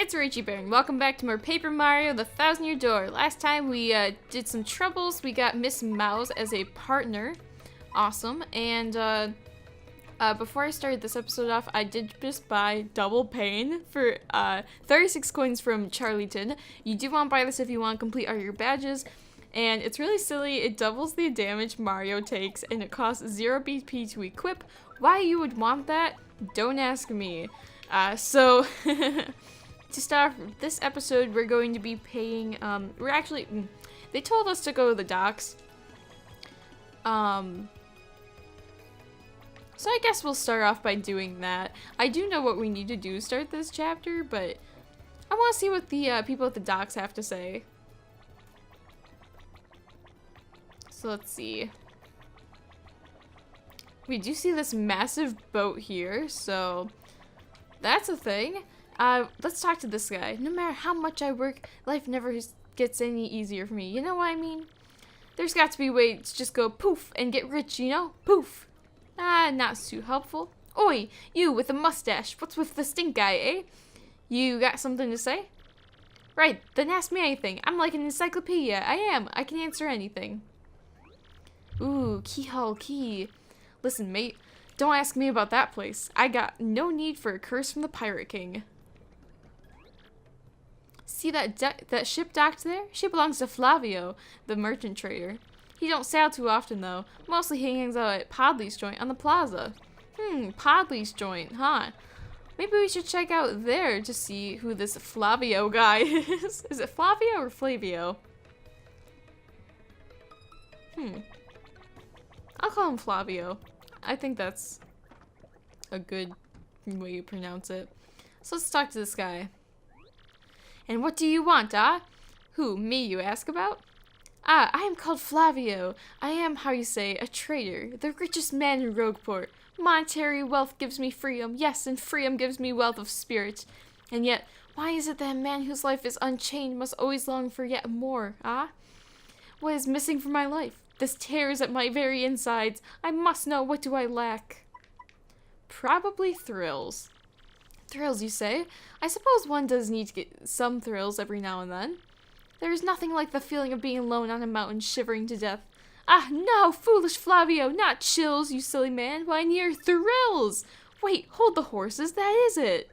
It's Richie Bear, and welcome back to more Paper Mario: The Thousand-Year Door. Last time we did some troubles. We got Miss Mouse as a partner. Awesome. And before I started this episode off, I did just buy double pain for 36 coins from Charlieton. You do want to buy this if you want to complete all your badges. And it's really silly. It doubles the damage Mario takes, and it costs 0 BP to equip. Why you would want that? Don't ask me. To start off this episode, we're going to be paying, they told us to go to the docks. So I guess we'll start off by doing that. I do know what we need to do to start this chapter, but I want to see what the people at the docks have to say. So let's see. We do see this massive boat here, so that's a thing. Let's talk to this guy. No matter how much I work, life never gets any easier for me. You know what I mean? There's got to be a way to just go poof and get rich, you know? Poof. Not too helpful. Oi, you with the mustache. What's with the stink guy, eh? You got something to say? Right, then ask me anything. I'm like an encyclopedia. I am. I can answer anything. Ooh, Keelhaul key. Listen, mate. Don't ask me about that place. I got no need for a curse from the Pirate King. See that ship docked there? She belongs to Flavio, the merchant trader. He don't sail too often, though. Mostly he hangs out at Podley's joint on the plaza. Podley's joint, huh? Maybe we should check out there to see who this Flavio guy is. Is it Flavio or Flavio? I'll call him Flavio. I think that's a good way to pronounce it. So let's talk to this guy. And what do you want, Who, me, you ask about? I am called Flavio. I am, how you say, a trader, the richest man in Rogueport. Monetary wealth gives me freedom, yes, and freedom gives me wealth of spirit. And yet, why is it that a man whose life is unchained must always long for yet more, What is missing from my life? This tears at my very insides. I must know, what do I lack? Probably thrills. Thrills, you say? I suppose one does need to get some thrills every now and then. There is nothing like the feeling of being alone on a mountain shivering to death. No, foolish Flavio, not chills, you silly man. Why, near thrills! Wait, hold the horses, that is it.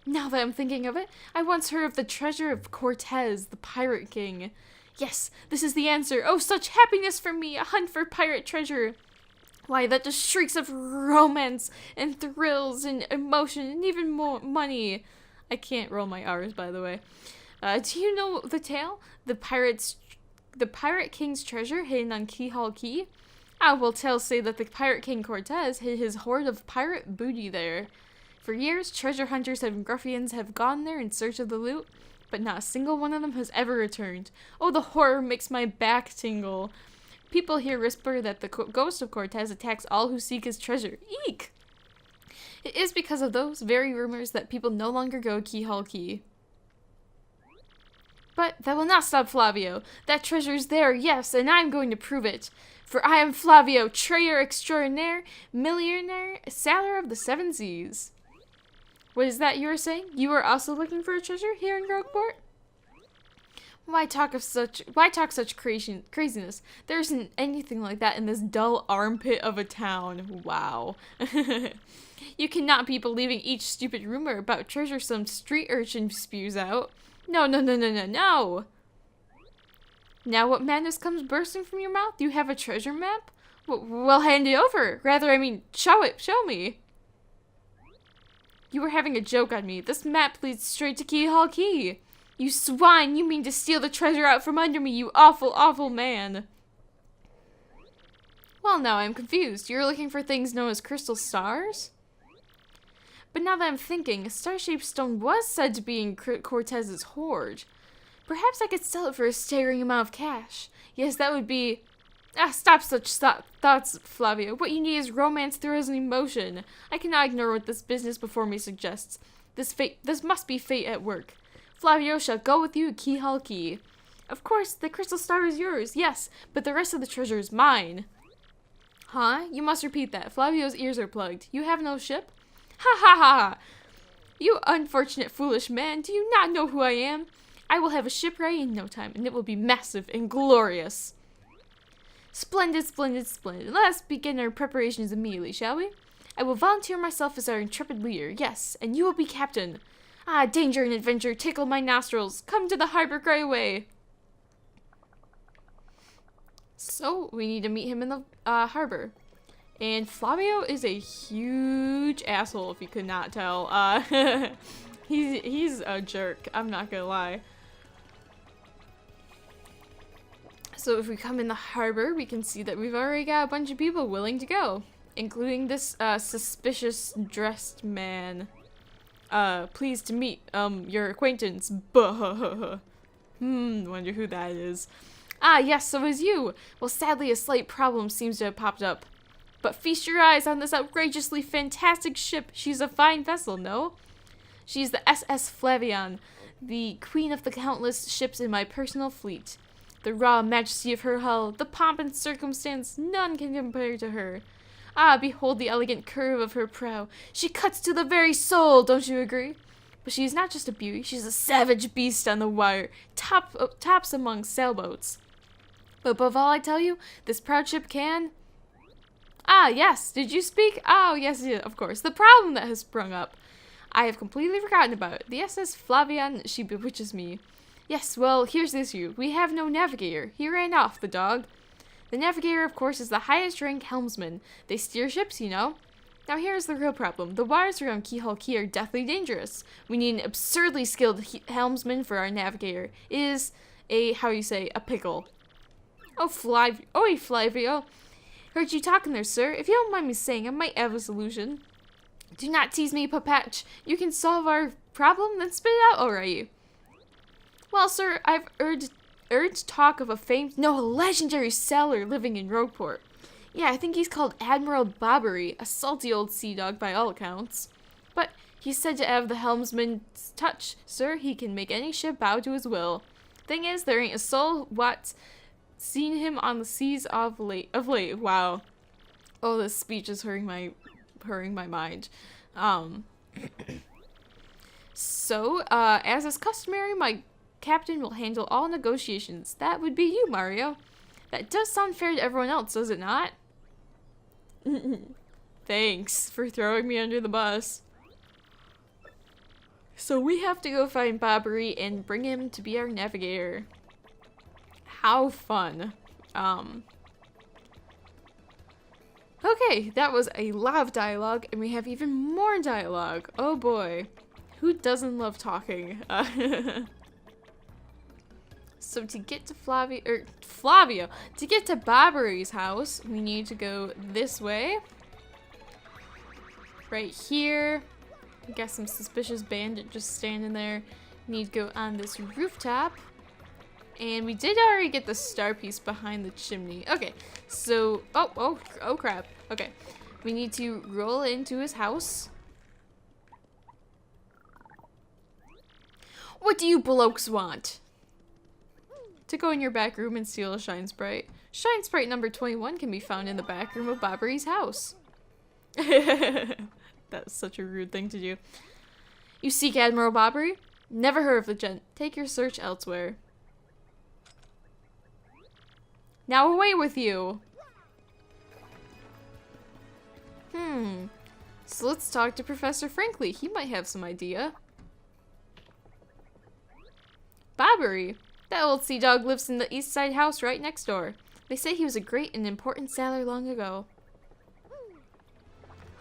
Now that I'm thinking of it, I once heard of the treasure of Cortez, the Pirate King. Yes, this is the answer. Oh, such happiness for me, a hunt for pirate treasure. Why, that just shrieks of romance and thrills and emotion and even more money. I can't roll my R's, by the way. Do you know the tale? The Pirate King's treasure hidden on Keelhaul Key? Well, tales say that the Pirate King Cortez hid his hoard of pirate booty there. For years, treasure hunters and ruffians have gone there in search of the loot, but not a single one of them has ever returned. Oh, the horror makes my back tingle. People here whisper that the ghost of Cortez attacks all who seek his treasure. Eek! It is because of those very rumors that people no longer go Keelhaul Key. But that will not stop Flavio. That treasure is there, yes, and I'm going to prove it. For I am Flavio, trader extraordinaire, millionaire, sailor of the seven seas. What is that you were saying? You are also looking for a treasure here in Rogueport? Why talk such craziness? There isn't anything like that in this dull armpit of a town. Wow. You cannot be believing each stupid rumor about treasure some street urchin spews out. No. Now what madness comes bursting from your mouth? You have a treasure map? Well, hand it over. Rather, I mean, show me. You were having a joke on me. This map leads straight to Keelhaul Key. You swine! You mean to steal the treasure out from under me, you awful, awful man! Well, now I'm confused. You're looking for things known as crystal stars? But now that I'm thinking, a star-shaped stone was said to be in Cortez's hoard. Perhaps I could sell it for a staggering amount of cash. Yes, that would be... stop such thoughts, Flavio. What you need is romance, thrills, and emotion. I cannot ignore what this business before me suggests. This must be fate at work. Flavio shall go with you to Keelhaul Key. Of course, the crystal star is yours, yes, but the rest of the treasure is mine. Huh? You must repeat that. Flavio's ears are plugged. You have no ship? Ha ha ha! You unfortunate foolish man, do you not know who I am? I will have a ship ready in no time, and it will be massive and glorious. Splendid, splendid, splendid. Let us begin our preparations immediately, shall we? I will volunteer myself as our intrepid leader, yes, and you will be captain. Ah, danger and adventure tickle my nostrils. Come to the harbor right away. So, we need to meet him in the harbor. And Flavio is a huge asshole, if you could not tell. He's a jerk, I'm not gonna lie. So if we come in the harbor, we can see that we've already got a bunch of people willing to go. Including this suspicious dressed man. Pleased to meet your acquaintance. Wonder who that is. Ah, yes, so is you. Well, sadly, a slight problem seems to have popped up. But feast your eyes on this outrageously fantastic ship. She's a fine vessel, no? She's the SS Flavian, the queen of the countless ships in my personal fleet. The raw majesty of her hull, the pomp and circumstance, none can compare to her. Ah, behold the elegant curve of her prow. She cuts to the very soul, don't you agree? But she is not just a beauty, she's a savage beast on the wire, tops among sailboats. But above all, I tell you, this proud ship can... Ah, yes, did you speak? Oh, yes, of course. The problem that has sprung up. I have completely forgotten about it. The SS Flavian, she bewitches me. Yes, well, here's the issue. We have no navigator. He ran off, the dog. The navigator, of course, is the highest ranked helmsman. They steer ships, you know. Now here's the real problem. The waters around Keelhaul Key are deathly dangerous. We need an absurdly skilled helmsman for our navigator. It is a, how you say, a pickle. Oh, Flavio. Heard you talking there, sir. If you don't mind me saying, I might have a solution. Do not tease me, Papatch. You can solve our problem, then spit it out, alright. Well, sir, I've heard talk of a legendary sailor living in Rogueport. Yeah, I think he's called Admiral Bobbery, a salty old sea dog by all accounts. But he's said to have the helmsman's touch, sir. He can make any ship bow to his will. Thing is, there ain't a soul what's seen him on the seas of late. Wow. Oh, this speech is hurting my mind. So, as is customary, my captain will handle all negotiations. That would be you, Mario. That does sound fair to everyone else, does it not? Thanks for throwing me under the bus. So we have to go find Bobbery and bring him to be our navigator. How fun. Okay, that was a lot of dialogue, and we have even more dialogue. Oh boy. Who doesn't love talking? So to get to Flavio, to get to Bobbery's house, we need to go this way. Right here. I got some suspicious bandit just standing there. Need to go on this rooftop. And we did already get the star piece behind the chimney. Okay, so, oh crap. Okay, we need to roll into his house. What do you blokes want? To go in your back room and steal a Shine Sprite. Shine Sprite number 21 can be found in the back room of Bobbery's house. That's such a rude thing to do. You seek Admiral Bobbery? Never heard of the gent. Take your search elsewhere. Now away with you! So let's talk to Professor Frankly. He might have some idea. Bobbery! That old sea dog lives in the east side house right next door. They say he was a great and important sailor long ago.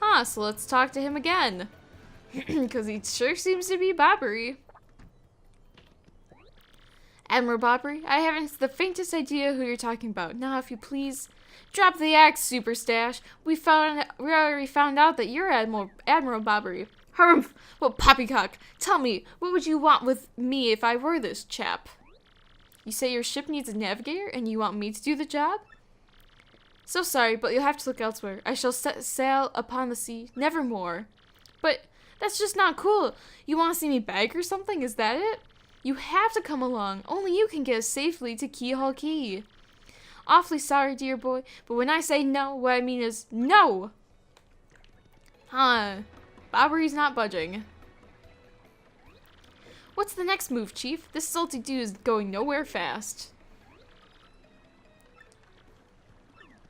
Huh, so let's talk to him again. Because he sure seems to be Bobbery. Admiral Bobbery, I haven't the faintest idea who you're talking about. Now, if you please, drop the axe, Super Stash. We already found out that you're Admiral Bobbery. Harumph! Well, poppycock, tell me, what would you want with me if I were this chap? You say your ship needs a navigator and you want me to do the job? So sorry, but you'll have to look elsewhere. I shall set sail upon the sea, nevermore. But that's just not cool. You want to see me beg or something? Is that it? You have to come along. Only you can get us safely to Keelhaul Key. Awfully sorry, dear boy, but when I say no, what I mean is no. Huh. Bobbery's not budging. What's the next move, Chief? This salty dude is going nowhere fast.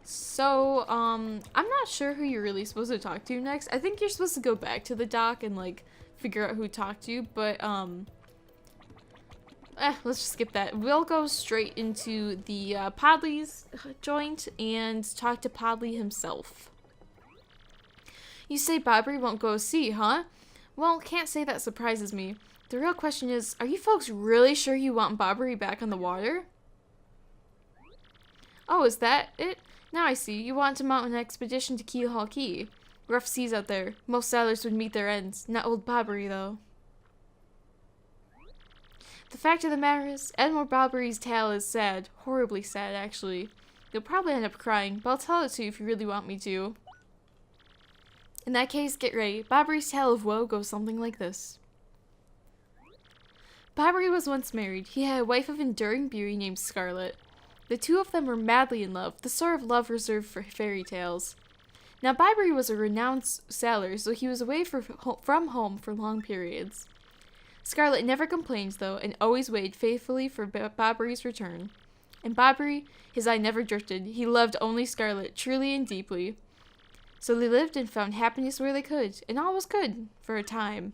So, I'm not sure who you're really supposed to talk to next. I think you're supposed to go back to the dock and, like, figure out who to talk to, but, let's just skip that. We'll go straight into the, Podley's joint and talk to Podley himself. You say Bobbery won't go see, huh? Well, can't say that surprises me. The real question is, are you folks really sure you want Bobbery back on the water? Oh, is that it? Now I see. You want to mount an expedition to Keelhaul Key. Rough seas out there. Most sailors would meet their ends. Not old Bobbery, though. The fact of the matter is, Admiral Bobbery's tale is sad. Horribly sad, actually. You'll probably end up crying, but I'll tell it to you if you really want me to. In that case, get ready. Bobbery's tale of woe goes something like this. Bobbery was once married. He had a wife of enduring beauty named Scarlet. The two of them were madly in love, the sort of love reserved for fairy tales. Now, Bobbery was a renowned sailor, so he was away from home for long periods. Scarlet never complained, though, and always waited faithfully for Bobbery's return. And Bobbery, his eye never drifted. He loved only Scarlet, truly and deeply. So they lived and found happiness where they could, and all was good, for a time.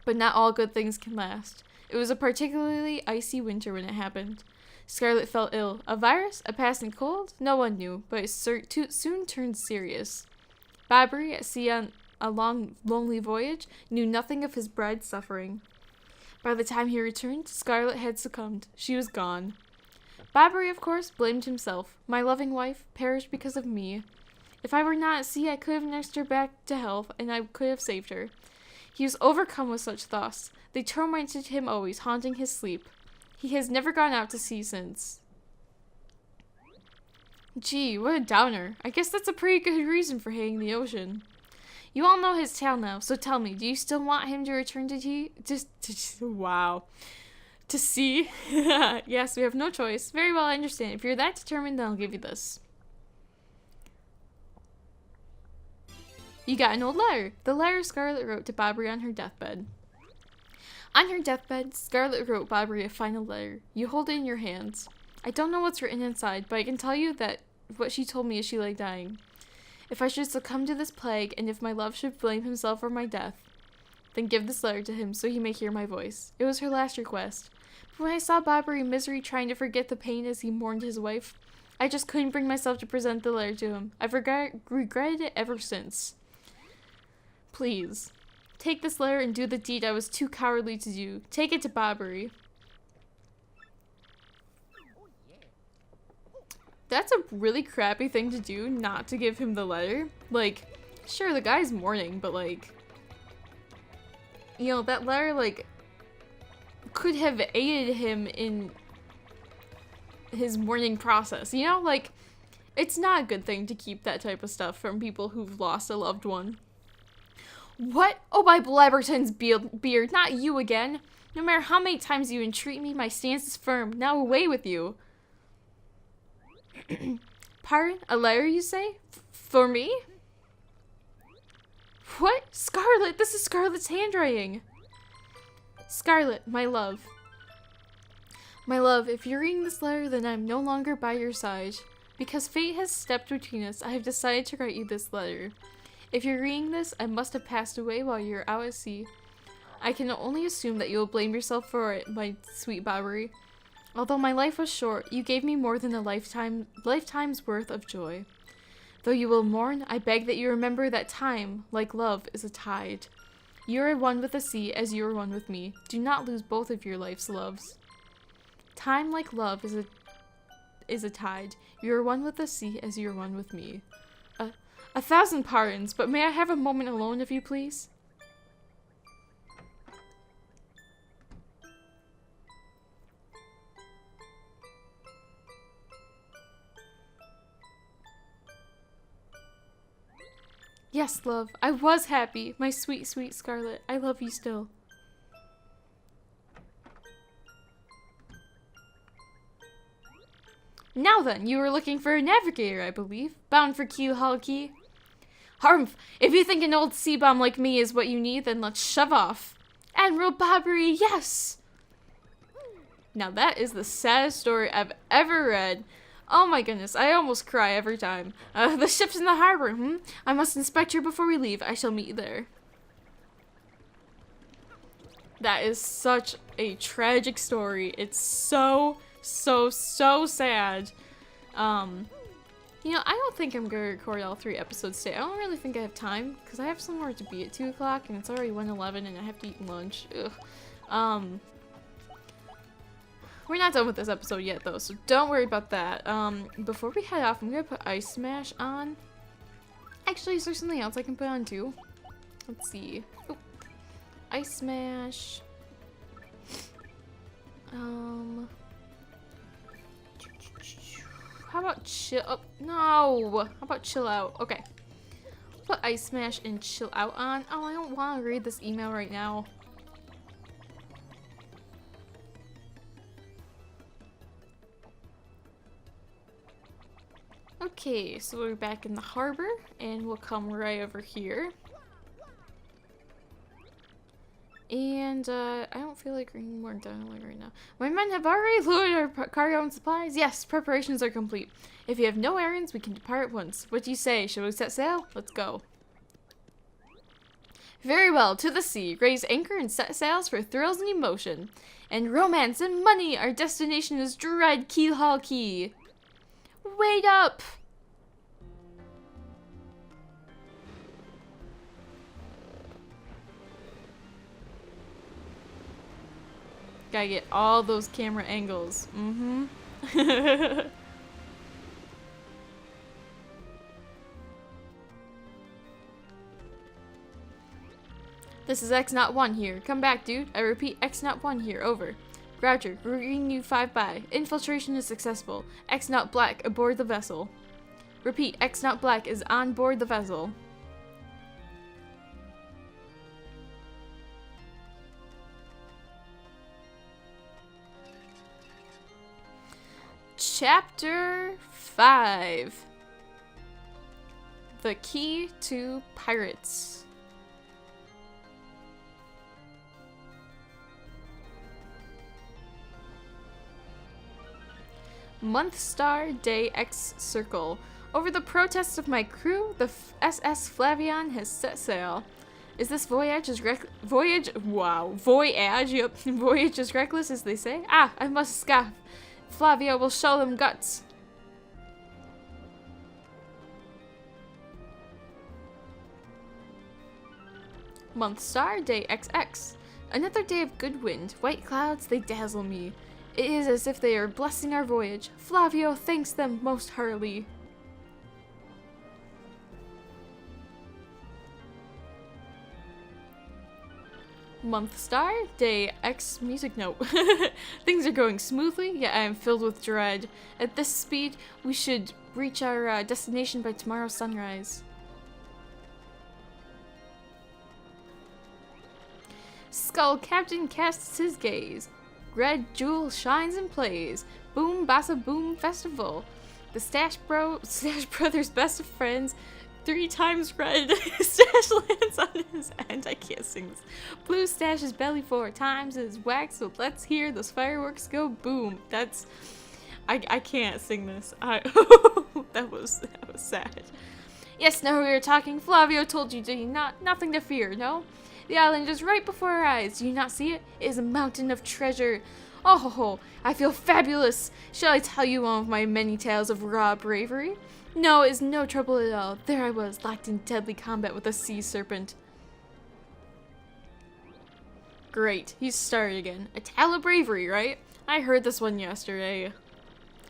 But not all good things can last. It was a particularly icy winter when it happened. Scarlet fell ill. A virus? A passing cold? No one knew, but it soon turned serious. Bobbery, at sea on a long, lonely voyage, knew nothing of his bride's suffering. By the time he returned, Scarlet had succumbed. She was gone. Bobbery, of course, blamed himself. My loving wife perished because of me. If I were not at sea, I could have nursed her back to health, and I could have saved her. He was overcome with such thoughts. They tormented him always, haunting his sleep. He has never gone out to sea since. Gee, what a downer. I guess that's a pretty good reason for hating the ocean. You all know his tale now, so tell me, do you still want him to return to wow. To sea? Yes, we have no choice. Very well, I understand. If you're that determined, then I'll give you this. You got an old letter. The letter Scarlet wrote to Bobbery on her deathbed. On her deathbed, Scarlet wrote Bobbery a final letter. You hold it in your hands. I don't know what's written inside, but I can tell you that what she told me as she lay dying. If I should succumb to this plague, and if my love should blame himself for my death, then give this letter to him so he may hear my voice. It was her last request. But when I saw Bobbery in misery trying to forget the pain as he mourned his wife, I just couldn't bring myself to present the letter to him. I've regretted it ever since. Please, take this letter and do the deed I was too cowardly to do. Take it to Bobbery. That's a really crappy thing to do, not to give him the letter. Like, sure, the guy's mourning, but like, you know, that letter, like, could have aided him in his mourning process, you know? Like, it's not a good thing to keep that type of stuff from people who've lost a loved one. What? Oh, my Blabberton's beard, not you again. No matter how many times you entreat me, my stance is firm. Now away with you. Pardon? A letter, you say? For me? What? Scarlet! This is Scarlet's handwriting! Scarlet, my love. My love, if you're reading this letter, then I'm no longer by your side. Because fate has stepped between us, I have decided to write you this letter. If you're reading this, I must have passed away while you're out at sea. I can only assume that you will blame yourself for it, my sweet Bobbery. Although my life was short, you gave me more than a lifetime's worth of joy. Though you will mourn, I beg that you remember that time, like love, is a tide. You are one with the sea as you are one with me. Do not lose both of your life's loves. Time, like love, is a tide. You are one with the sea as you are one with me. 1,000 pardons, but may I have a moment alone, if you please? Yes, love, I was happy. My sweet, sweet Scarlet. I love you still. Now then, you were looking for a navigator, I believe. Bound for Keelhaul Key. Harmph! If you think an old sea bomb like me is what you need, then let's shove off. Admiral Bobbery, yes! Now that is the saddest story I've ever read. Oh my goodness, I almost cry every time. The ship's in the harbor, I must inspect her before we leave. I shall meet you there. That is such a tragic story. It's so sad. You know, I don't think I'm gonna record all 3 episodes today. I don't really think I have time, because I have somewhere to be at 2 o'clock, and it's already 1:11, and I have to eat lunch. Ugh. We're not done with this episode yet, though, so don't worry about that. Before we head off, I'm gonna put Ice Smash on. Actually, is there something else I can put on, too? Let's see. Oh. Ice Smash. How about chill? Oh, no! How about chill out? Okay. Put Ice Smash and chill out on. Oh, I don't want to read this email right now. Okay, so we're back in the harbor, and we'll come right over here. And, I don't feel like reading more dialogue right now. My men have already loaded our cargo and supplies. Yes, preparations are complete. If you have no errands, we can depart at once. What do you say? Shall we set sail? Let's go. Very well, to the sea. Raise anchor and set sails for thrills and emotion. And romance and money. Our destination is Dread Keelhaul Key. Wait up! Gotta get all those camera angles. This is X-Naut 1 here. Come back, dude. I repeat, X-Naut 1 here. Over. Groucher, greeting you 5 by. Infiltration is successful. X-Naut Black aboard the vessel. Repeat, X-Naut Black is on board the vessel. Chapter 5. The Key to Pirates. Month Star Day X Circle. Over the protests of my crew, the SS Flavion has set sail. Is this voyage as voyage as reckless as they say? Ah, I must scoff. Flavia will show them guts. Month Star Day XX. Another day of good wind. White clouds, they dazzle me. It is as if they are blessing our voyage. Flavio thanks them most heartily. Month Star Day X Music Note. Things are going smoothly, yet I am filled with dread. At this speed, we should reach our destination by tomorrow's sunrise. Skull Captain casts his gaze. Red Jewel shines and plays. Boom Bassa Boom Festival. The Stash Brothers' best of friends. 3 times red. Stash lands on his end. I can't sing this. Blue Stash's belly 4 times is wax. So let's hear those fireworks go boom. That's. I can't sing this. That was sad. Yes, now we are talking. Flavio told you, did he not? Nothing to fear, no? The island is right before our eyes. Do you not see it? It is a mountain of treasure. Oh ho ho, I feel fabulous. Shall I tell you one of my many tales of raw bravery? No, it is no trouble at all. There I was, locked in deadly combat with a sea serpent. Great, he's started again. A tale of bravery, right? I heard this one yesterday.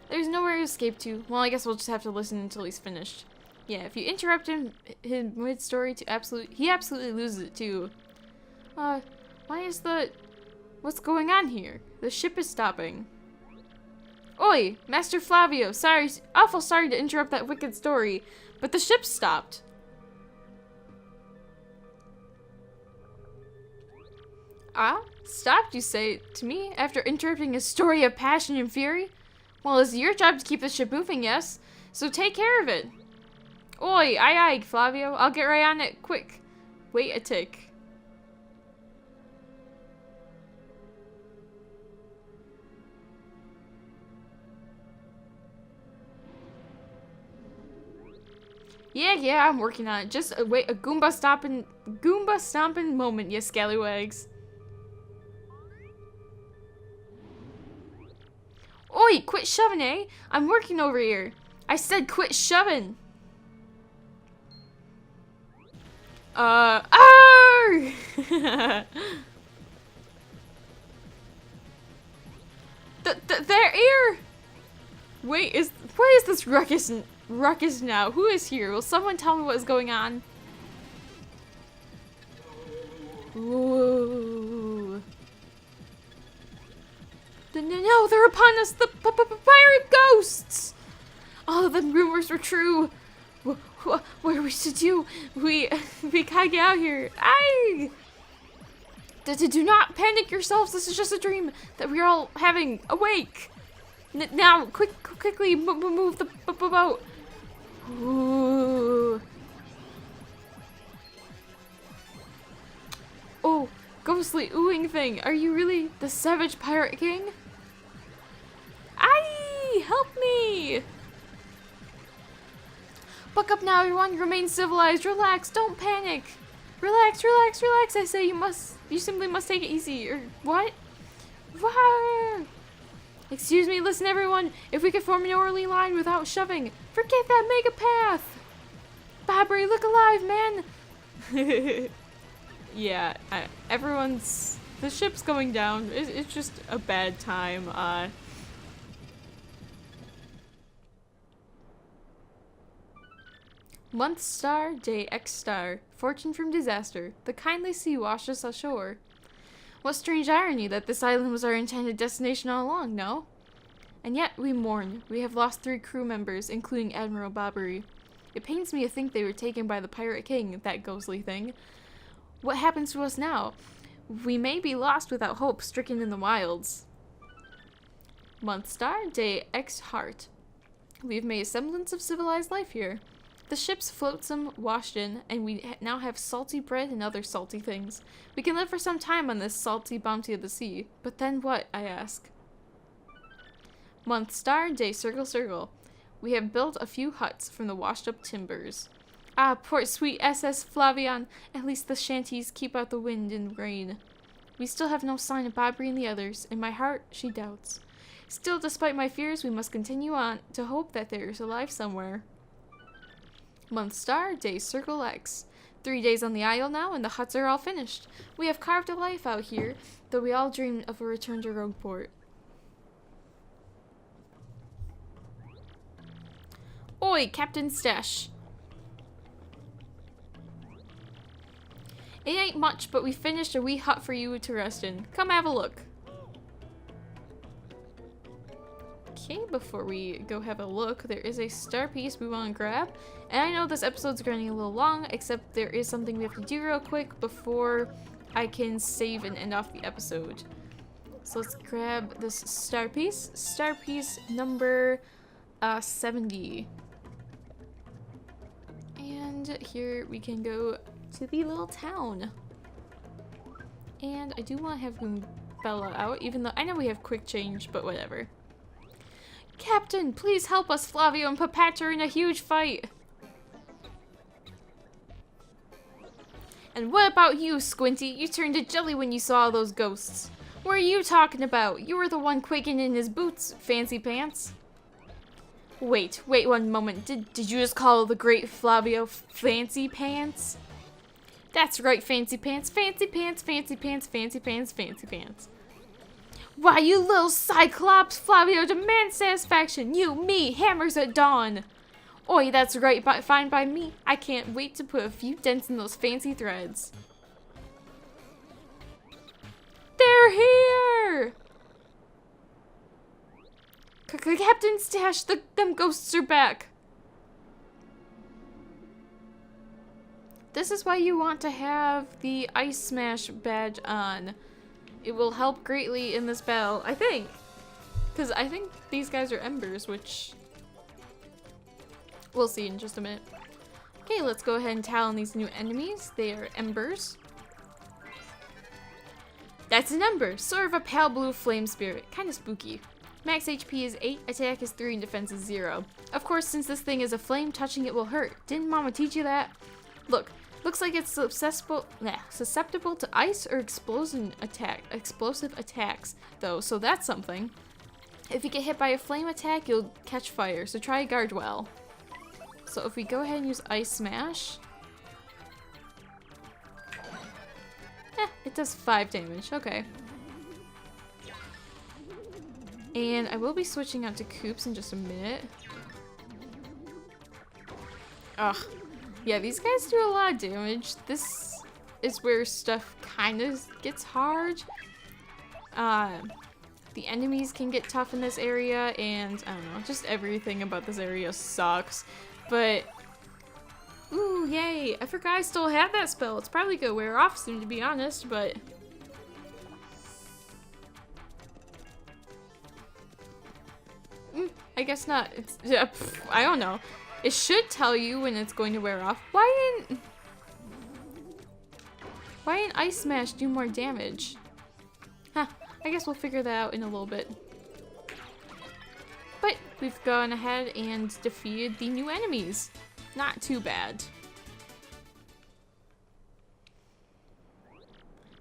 There's nowhere to escape to. Well, I guess we'll just have to listen until he's finished. Yeah, if you interrupt him mid-story, he absolutely loses it too. Why is what's going on here? The ship is stopping. Oi, Master Flavio, awful sorry to interrupt that wicked story, but the ship stopped. Ah? Stopped, you say, to me, after interrupting a story of passion and fury? Well, it's your job to keep the ship moving, yes? So take care of it. Oi, aye, Flavio. I'll get right on it, quick. Wait a tick. Yeah, I'm working on it. Just wait, a Goomba stomping moment, you scallywags. Oi, quit shoving, eh? I'm working over here. I said quit shoving. Arr! Their ear! Wait, what is this ruckus now? Who is here? Will someone tell me what is going on? Ooh. No, they're upon us! The pirate ghosts! Oh, the rumors were true. What are we to do? We can't get out here. Aye! Do not panic yourselves. This is just a dream that we're all having. Awake! Now, quickly move the boat. Ooh. Oh, ghostly oohing thing. Are you really the savage pirate king? Aye! Help me! Buck up now, everyone. Remain civilized. Relax. Don't panic. Relax. I say you simply must take it easy. Or what? What? Excuse me, listen everyone. If we could form an orderly line without shoving, forget that mega path. Babri, look alive, man. Yeah, the ship's going down. It's just a bad time. Month star, day X star. Fortune from disaster. The kindly sea washed us ashore. What strange irony that this island was our intended destination all along, no? And yet we mourn. We have lost 3 crew members, including Admiral Bobbery. It pains me to think they were taken by the Pirate King, that ghostly thing. What happens to us now? We may be lost without hope, stricken in the wilds. Month star, day X heart. We've made a semblance of civilized life here. The ship's flotsam washed in, and we now have salty bread and other salty things. We can live for some time on this salty bounty of the sea. But then what, I ask? Month star, day circle. We have built a few huts from the washed-up timbers. Ah, poor sweet SS Flavian. At least the shanties keep out the wind and rain. We still have no sign of Bobbery and the others. In my heart, she doubts. Still, despite my fears, we must continue on to hope that there is a life somewhere. Month star, day circle X. 3 days on the isle now, and the huts are all finished. We have carved a life out here, though we all dream of a return to Rogueport. Oi, Captain Stash. It ain't much, but we finished a wee hut for you to rest in. Come have a look. Okay, before we go have a look, there is a star piece we want to grab. And I know this episode's running a little long, except there is something we have to do real quick before I can save and end off the episode. So let's grab this star piece. Star piece number 70. And here we can go to the little town. And I do want to have Bella out, even though I know we have quick change, but whatever. Captain, please help us. Flavio and Papatch are in a huge fight. And what about you, Squinty? You turned to jelly when you saw those ghosts. What are you talking about? You were the one quaking in his boots, Fancy Pants. Wait 1 moment. Did you just call the great Flavio Fancy Pants? That's right, Fancy Pants. Fancy Pants, Fancy Pants, Fancy Pants, Fancy Pants. Why, you little Cyclops! Flavio demands satisfaction! You, me, hammers at dawn! Oi, that's right, fine by me. I can't wait to put a few dents in those fancy threads. They're here! Captain Stash, them ghosts are back! This is why you want to have the Ice Smash badge on. It will help greatly in this battle, I think. Because I think these guys are embers, which we'll see in just a minute. Okay, let's go ahead and talon these new enemies. They are embers. That's an ember, sort of a pale blue flame spirit. Kind of spooky. Max HP is 8, attack is 3, and defense is 0. Of course, since this thing is a flame, touching it will hurt. Didn't Mama teach you that? Look, looks like it's susceptible to ice or explosive attacks, though, so that's something. If you get hit by a flame attack, you'll catch fire, so try guard well. So if we go ahead and use Ice Smash... it does 5 damage, okay. And I will be switching out to Coops in just a minute. Ugh. Yeah, these guys do a lot of damage. This is where stuff kind of gets hard. The enemies can get tough in this area, and I don't know, just everything about this area sucks. But, ooh, yay! I forgot I still had that spell. It's probably gonna wear off soon, to be honest, but... I guess not. It's, I don't know. It should tell you when it's going to wear off. Why didn't Ice Smash do more damage? Huh. I guess we'll figure that out in a little bit. But we've gone ahead and defeated the new enemies. Not too bad.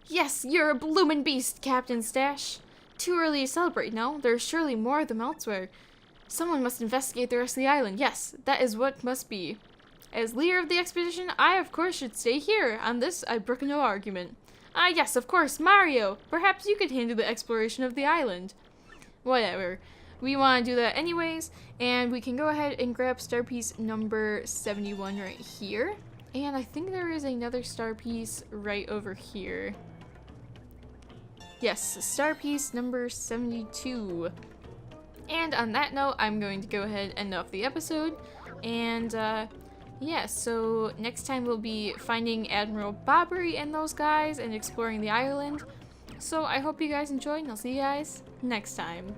Yes, you're a bloomin' beast, Captain Stash. Too early to celebrate, no? There's surely more of them elsewhere. Someone must investigate the rest of the island. Yes, that is what must be. As leader of the expedition, I of course should stay here. On this, I brook no argument. Ah, yes, of course, Mario! Perhaps you could handle the exploration of the island. Whatever. We want to do that anyways, and we can go ahead and grab star piece number 71 right here. And I think there is another star piece right over here. Yes, star piece number 72. And on that note, I'm going to go ahead and end off the episode. And, yeah, so next time we'll be finding Admiral Bobbery and those guys and exploring the island. So I hope you guys enjoyed, and I'll see you guys next time.